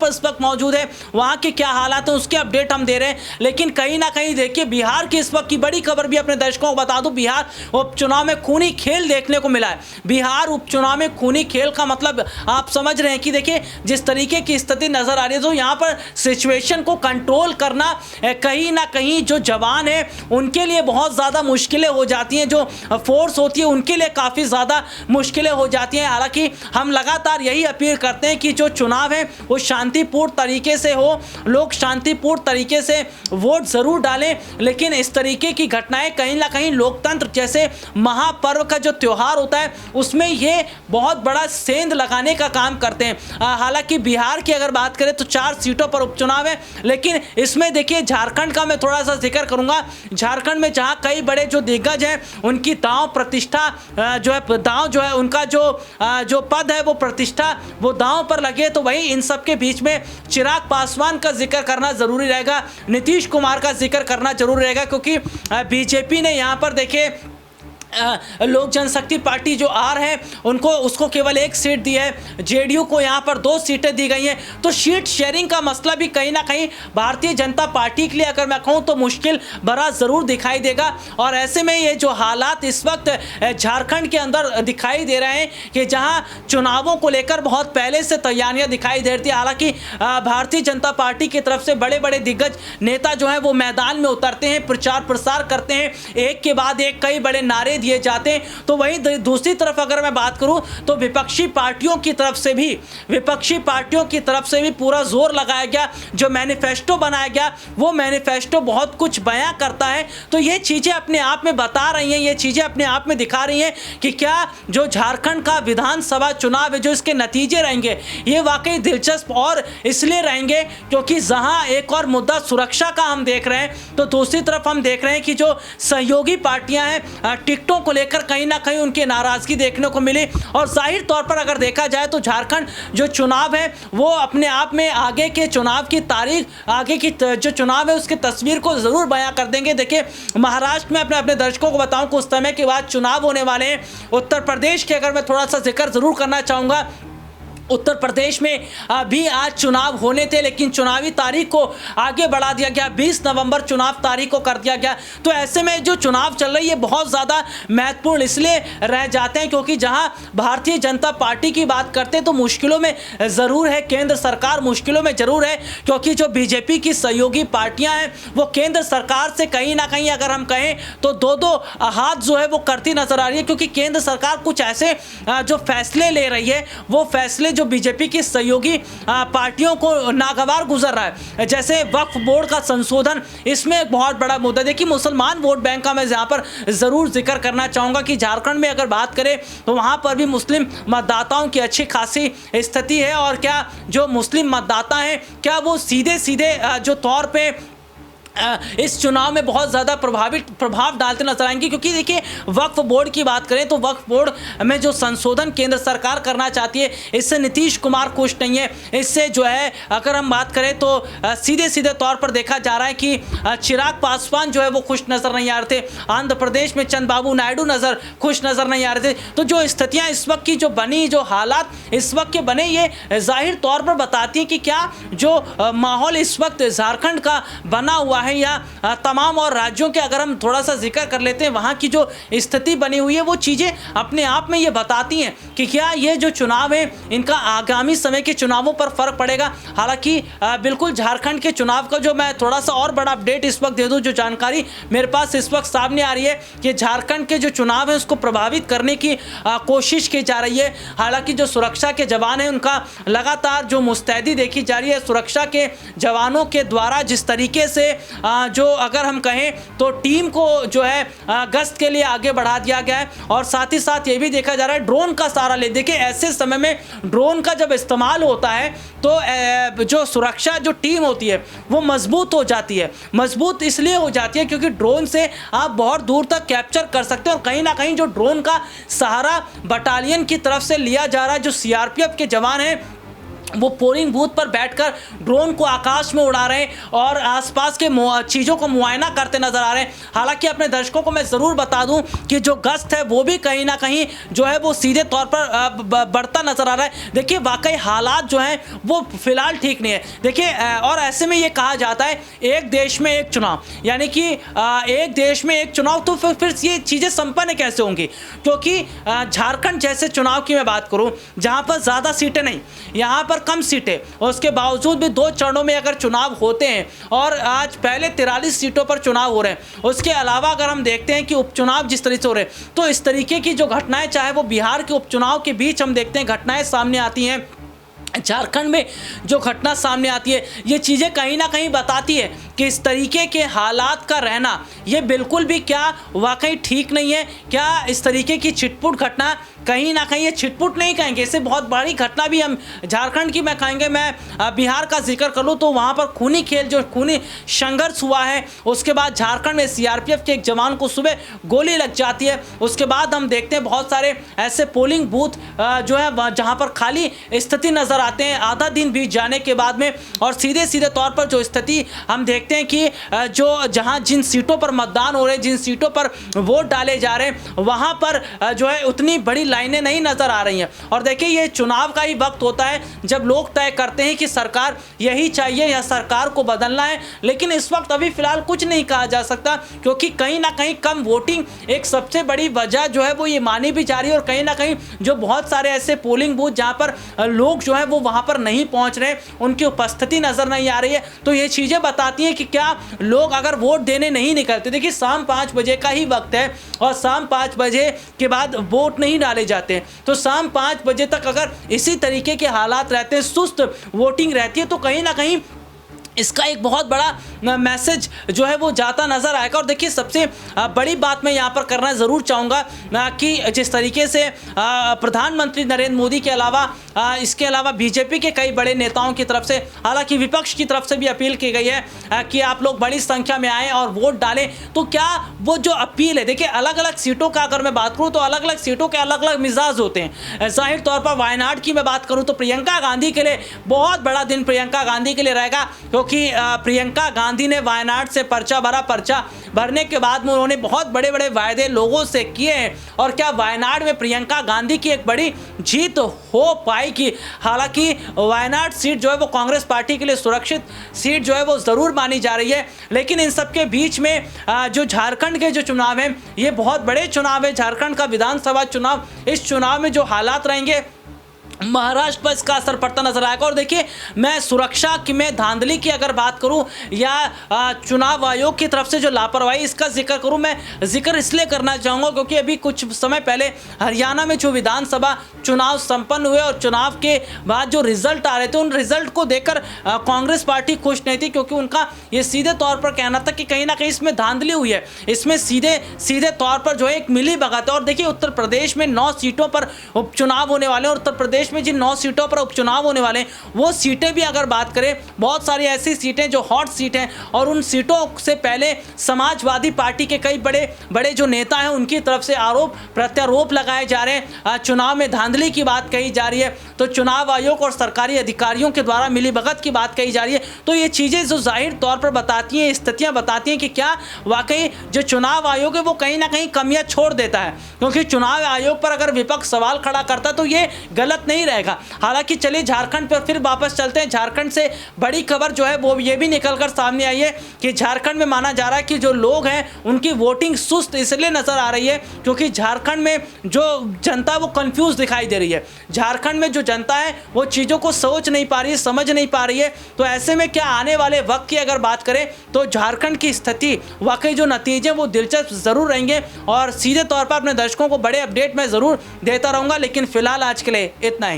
पर इस वक्त मौजूद है, वहाँ के क्या हालात हैं उसके अपडेट हम दे रहे हैं। लेकिन कहीं ना कहीं देखिए बिहार की इस वक्त की बड़ी खबर भी अपने दर्शकों को बता दूं, बिहार उपचुनाव में खूनी खेल देखने को मिला है। बिहार उपचुनाव में खूनी खेल का मतलब आप समझ रहे हैं कि देखिए जिस तरीके की स्थिति नजर आ रही है, तो यहाँ पर सिचुएशन को कंट्रोल करना कहीं ना कहीं जो जवान है उनके लिए बहुत ज़्यादा मुश्किलें हो जाती हैं, जो फोर्स होती है उनके लिए काफ़ी ज़्यादा मुश्किलें हो जाती हैं। हालांकि हम लगातार यही अपील करते हैं कि जो चुनाव है वो शांतिपूर्ण तरीके से हो, लोग शांतिपूर्ण तरीके से वोट ज़रूर डालें, लेकिन इस तरीके की घटनाएं कहीं ना कहीं लोकतंत्र जैसे महापर्व का जो त्यौहार होता है उसमें ये बहुत बड़ा सेंध लगाने का काम करते हैं। हालांकि बिहार की अगर बात करें तो 4 सीटों पर उपचुनाव है, लेकिन इसमें देखिए झारखंड का मैं थोड़ा सा जिक्र करूंगा। झारखंड में जहां कई बड़े जो दिग्गज हैं उनकी दांव प्रतिष्ठा जो है, दांव जो है उनका जो पद है वो प्रतिष्ठा वो दांव पर लगे, तो वहीं इन सब के बीच में चिराग पासवान का जिक्र करना जरूरी रहेगा, नीतीश कुमार का जिक्र करना जरूरी रहेगा, क्योंकि बीजेपी ने यहाँ पर देखिए लोक जनशक्ति पार्टी जो आर है उनको उसको केवल 1 सीट दी है, जेडीयू को यहाँ पर 2 सीटें दी गई हैं। तो सीट शेयरिंग का मसला भी कहीं ना कहीं भारतीय जनता पार्टी के लिए अगर मैं कहूँ तो मुश्किल भरा ज़रूर दिखाई देगा। और ऐसे में ये जो हालात इस वक्त झारखंड के अंदर दिखाई दे रहे हैं कि जहाँ चुनावों को लेकर बहुत पहले से तैयारियाँ दिखाई दे रही थी। हालांकि भारतीय जनता पार्टी की तरफ से बड़े बड़े दिग्गज नेता जो हैं वो मैदान में उतरते हैं, प्रचार प्रसार करते हैं, एक के बाद एक कई बड़े नारे दिए जाते हैं। तो वहीं दूसरी तरफ अगर मैं बात करूं तो विपक्षी पार्टियों की तरफ से भी पूरा जोर लगाया गया, जो मैनिफेस्टो बनाया गया वो मैनिफेस्टो बहुत कुछ बयां करता है। तो ये चीजें अपने आप में बता रही हैं, ये चीजें अपने आप में दिखा रही हैं कि क्या जो झारखंड का विधानसभा चुनाव है जो इसके नतीजे रहेंगे ये वाकई दिलचस्प और इसलिए रहेंगे क्योंकि जहां एक और मुद्दा सुरक्षा का हम देख रहे हैं, तो दूसरी तरफ हम देख रहे हैं कि जो सहयोगी पार्टियां हैं टिकटों को लेकर कहीं ना कहीं उनकी नाराजगी देखने को मिली। और जाहिर तौर पर अगर देखा जाए तो झारखंड जो चुनाव है वो अपने आप में आगे के चुनाव की तारीख, आगे की जो चुनाव है उसकी तस्वीर को जरूर बयां कर देंगे। देखिए महाराष्ट्र में अपने दर्शकों को बताऊं कुछ समय के बाद चुनाव होने वाले हैं। उत्तर प्रदेश के अगर मैं थोड़ा सा जिक्र जरूर करना चाहूंगा, उत्तर प्रदेश में भी आज चुनाव होने थे लेकिन चुनावी तारीख को आगे बढ़ा दिया गया, 20 नवंबर चुनाव तारीख को कर दिया गया। तो ऐसे में जो चुनाव चल रही है बहुत ज़्यादा महत्वपूर्ण इसलिए रह जाते हैं क्योंकि जहां भारतीय जनता पार्टी की बात करते हैं तो मुश्किलों में ज़रूर है, केंद्र सरकार मुश्किलों में ज़रूर है, क्योंकि जो बीजेपी की सहयोगी पार्टियाँ हैं वो केंद्र सरकार से कहीं ना कहीं अगर हम कहें तो दो हाथ जो है वो करती नजर आ रही है, क्योंकि केंद्र सरकार कुछ ऐसे जो फैसले ले रही है वो फैसले जो बीजेपी की सहयोगी पार्टियों को नागवार गुजर रहा है। जैसे वक्फ बोर्ड का संशोधन, इसमें एक बहुत बड़ा मुद्दा। देखिए मुसलमान वोट बैंक का मैं यहाँ पर जरूर जिक्र करना चाहूँगा कि झारखंड में अगर बात करें तो वहाँ पर भी मुस्लिम मतदाताओं की अच्छी खासी स्थिति है। और क्या जो मुस्लिम मतदाता हैं क्या वो सीधे सीधे जो तौर पे इस चुनाव में बहुत ज़्यादा प्रभाव डालते नजर आएंगे, क्योंकि देखिए वक्फ बोर्ड की बात करें तो वक्फ बोर्ड में जो संशोधन केंद्र सरकार करना चाहती है इससे नीतीश कुमार खुश नहीं है। इससे जो है अगर हम बात करें तो सीधे सीधे तौर पर देखा जा रहा है कि चिराग पासवान जो है वो खुश नज़र नहीं आ रहे थे, आंध्र प्रदेश में चंद्रबाबू नायडू खुश नज़र नहीं आ रहे थे। तो जो स्थितियाँ इस वक्त की जो बनी, जो हालात इस वक्त के बने, ये जाहिर तौर पर बताती हैं कि क्या जो माहौल इस वक्त झारखंड का बना हुआ है या तमाम और राज्यों के अगर हम थोड़ा सा जिक्र कर लेते हैं वहाँ की जो स्थिति बनी हुई है वो चीज़ें अपने आप में ये बताती हैं कि क्या ये जो चुनाव है इनका आगामी समय के चुनावों पर फर्क पड़ेगा। हालांकि बिल्कुल झारखंड के चुनाव का जो मैं थोड़ा सा और बड़ा अपडेट इस वक्त दे दूँ, जो जानकारी मेरे पास इस वक्त सामने आ रही है कि झारखंड के जो चुनाव है उसको प्रभावित करने की कोशिश की जा रही है। हालांकि जो सुरक्षा के जवान हैं उनका लगातार जो मुस्तैदी देखी जा रही है, सुरक्षा के जवानों के द्वारा जिस तरीके से जो अगर हम कहें तो टीम को जो है गश्त के लिए आगे बढ़ा दिया गया है। और साथ ही साथ ये भी देखा जा रहा है ड्रोन का सहारा ले। देखिए ऐसे समय में ड्रोन का जब इस्तेमाल होता है तो जो सुरक्षा जो टीम होती है वो मजबूत हो जाती है। मजबूत इसलिए हो जाती है क्योंकि ड्रोन से आप बहुत दूर तक कैप्चर कर सकते हैं। और कहीं ना कहीं जो ड्रोन का सहारा बटालियन की तरफ से लिया जा रहा है, जो सीआरपीएफ के जवान हैं वो पोलिंग बूथ पर बैठकर ड्रोन को आकाश में उड़ा रहे हैं और आसपास के चीज़ों को मुआयना करते नजर आ रहे हैं। हालांकि अपने दर्शकों को मैं ज़रूर बता दूं कि जो गश्त है वो भी कहीं ना कहीं जो है वो सीधे तौर पर बढ़ता नजर आ रहा है। देखिए वाकई हालात जो हैं वो फिलहाल ठीक नहीं है। देखिए और ऐसे में ये कहा जाता है एक देश में एक चुनाव, यानी कि एक देश में एक चुनाव, तो फिर ये चीज़ें संपन्न कैसे होंगी? क्योंकि झारखंड जैसे चुनाव की मैं बात करूँ जहाँ पर ज़्यादा सीटें नहीं, यहाँ पर कम सीटें, और उसके बावजूद भी 2 चरणों में अगर चुनाव होते हैं और आज पहले 43 सीटों पर चुनाव हो रहे हैं। उसके अलावा अगर हम देखते हैं कि उपचुनाव जिस तरीके से हो रहे हैं तो इस तरीके की जो घटनाएं, चाहे वो बिहार के उपचुनाव के बीच हम देखते हैं घटनाएं सामने आती हैं, झारखंड में जो घटना सामने आती है, ये चीज़ें कहीं ना कहीं बताती है कि इस तरीके के हालात का रहना ये बिल्कुल भी क्या वाकई ठीक नहीं है। क्या इस तरीके की छिटपुट घटना कहीं ना कहीं, ये छिटपुट नहीं कहेंगे, इससे बहुत बड़ी घटना भी हम झारखंड की मैं कहेंगे। मैं बिहार का जिक्र कर लूँ तो वहाँ पर खूनी खेल, जो खूनी संघर्ष हुआ है, उसके बाद झारखंड में सीआरपीएफ के एक जवान को सुबह गोली लग जाती है। उसके बाद हम देखते हैं बहुत सारे ऐसे पोलिंग बूथ जो है जहाँ पर खाली स्थिति नज़र आते हैं आधा दिन बीत जाने के बाद में, और सीधे सीधे तौर पर जो स्थिति हम देखते हैं कि जो जहाँ जिन सीटों पर मतदान हो रहे हैं, जिन सीटों पर वोट डाले जा रहे हैं, वहाँ पर जो है उतनी बड़ी लाइनें नहीं नजर आ रही हैं। और देखिए ये चुनाव का ही वक्त होता है जब लोग तय करते हैं कि सरकार यही चाहिए या सरकार को बदलना है, लेकिन इस वक्त अभी फिलहाल कुछ नहीं कहा जा सकता, क्योंकि कहीं ना कहीं कम वोटिंग एक सबसे बड़ी वजह जो है वो ये मानी भी जा रही है। और कहीं ना कहीं जो बहुत सारे ऐसे पोलिंग बूथ जहाँ पर लोग जो है वो वहाँ पर नहीं पहुँच रहे, उनकी उपस्थिति नजर नहीं आ रही है, तो ये चीज़ें बताती हैं कि क्या लोग अगर वोट देने नहीं निकलते। देखिए शाम 5 बजे का ही वक्त है और शाम 5 बजे के बाद वोट नहीं डाले जाते हैं, तो शाम 5 बजे तक अगर इसी तरीके के हालात रहते हैं, सुस्त वोटिंग रहती है, तो कहीं ना कहीं इसका एक बहुत बड़ा मैसेज जो है वो जाता नज़र आएगा। और देखिए सबसे बड़ी बात मैं यहाँ पर करना ज़रूर चाहूँगा कि जिस तरीके से प्रधानमंत्री नरेंद्र मोदी के अलावा इसके अलावा बीजेपी के कई बड़े नेताओं की तरफ से, हालांकि विपक्ष की तरफ से भी अपील की गई है कि आप लोग बड़ी संख्या में आएँ और वोट डालें, तो क्या वो जो अपील है, देखिए अलग अलग सीटों का अगर मैं बात करूँ तो अलग अलग सीटों के अलग अलग मिजाज होते हैं। जाहिर तौर पर वायनाड की मैं बात करूँ तो प्रियंका गांधी के लिए बहुत बड़ा दिन प्रियंका गांधी के लिए रहेगा, क्योंकि प्रियंका गांधी ने वायनाड से पर्चा भरने के बाद में उन्होंने बहुत बड़े बड़े वायदे लोगों से किए हैं। और क्या वायनाड में प्रियंका गांधी की एक बड़ी जीत हो पाएगी? हालांकि वायनाड सीट जो है वो कांग्रेस पार्टी के लिए सुरक्षित सीट जो है वो ज़रूर मानी जा रही है, लेकिन इन सबके बीच में जो झारखंड के जो चुनाव हैं ये बहुत बड़े चुनाव है। झारखंड का विधानसभा चुनाव, इस चुनाव में जो हालात रहेंगे महाराष्ट्र पर इसका असर पड़ता नजर आएगा। और देखिए मैं सुरक्षा की में धांधली की अगर बात करूं या चुनाव आयोग की तरफ से जो लापरवाही, इसका जिक्र करूं, मैं जिक्र इसलिए करना चाहूँगा क्योंकि अभी कुछ समय पहले हरियाणा में जो विधानसभा चुनाव संपन्न हुए और चुनाव के बाद जो रिजल्ट आ रहे थे, उन रिजल्ट को देखकर कांग्रेस पार्टी खुश नहीं थी, क्योंकि उनका ये सीधे तौर पर कहना था कि कहीं ना कहीं इसमें धांधली हुई है, इसमें सीधे तौर पर जो है एक मिली भगत है। और देखिए उत्तर प्रदेश में 9 सीटों पर उपचुनाव होने वाले हैं, और उत्तर प्रदेश में जिन 9 सीटों पर उपचुनाव होने वाले हैं वो सीटें भी अगर बात करें, बहुत सारी ऐसी सीटें जो हॉट सीट हैं, और उन सीटों से पहले समाजवादी पार्टी के कई बड़े जो नेता हैं उनकी तरफ से आरोप प्रत्यारोप लगाए जा रहे हैं, चुनाव में धांधली की बात कही जा रही है, तो चुनाव आयोग और सरकारी अधिकारियों के द्वारा मिलीभगत की बात कही जा रही है। तो ये चीज़ें जो जाहिर तौर पर बताती हैं, स्थितियाँ बताती हैं कि क्या वाकई जो चुनाव आयोग है वो कहीं ना कहीं कमियाँ छोड़ देता है, क्योंकि चुनाव आयोग पर अगर विपक्ष सवाल खड़ा करता तो ये गलत नहीं रहेगा। हालांकि चलिए झारखंड पर फिर वापस चलते हैं। झारखंड से बड़ी खबर जो है वो ये भी निकलकर सामने आई है कि झारखंड में माना जा रहा है कि जो लोग हैं उनकी वोटिंग सुस्त इसलिए नजर आ रही है क्योंकि झारखंड में जो जनता वो कंफ्यूज दिखाई दे रही है। झारखंड में जो जनता है वो चीज़ों को सोच नहीं पा रही है, समझ नहीं पा रही है। तो ऐसे में क्या आने वाले वक्त की अगर बात करें तो झारखंड की स्थिति वाकई जो नतीजे वो दिलचस्प जरूर रहेंगे, और सीधे तौर पर अपने दर्शकों को बड़े अपडेट मैं ज़रूर देता रहूँगा। लेकिन फिलहाल आज के लिए इतना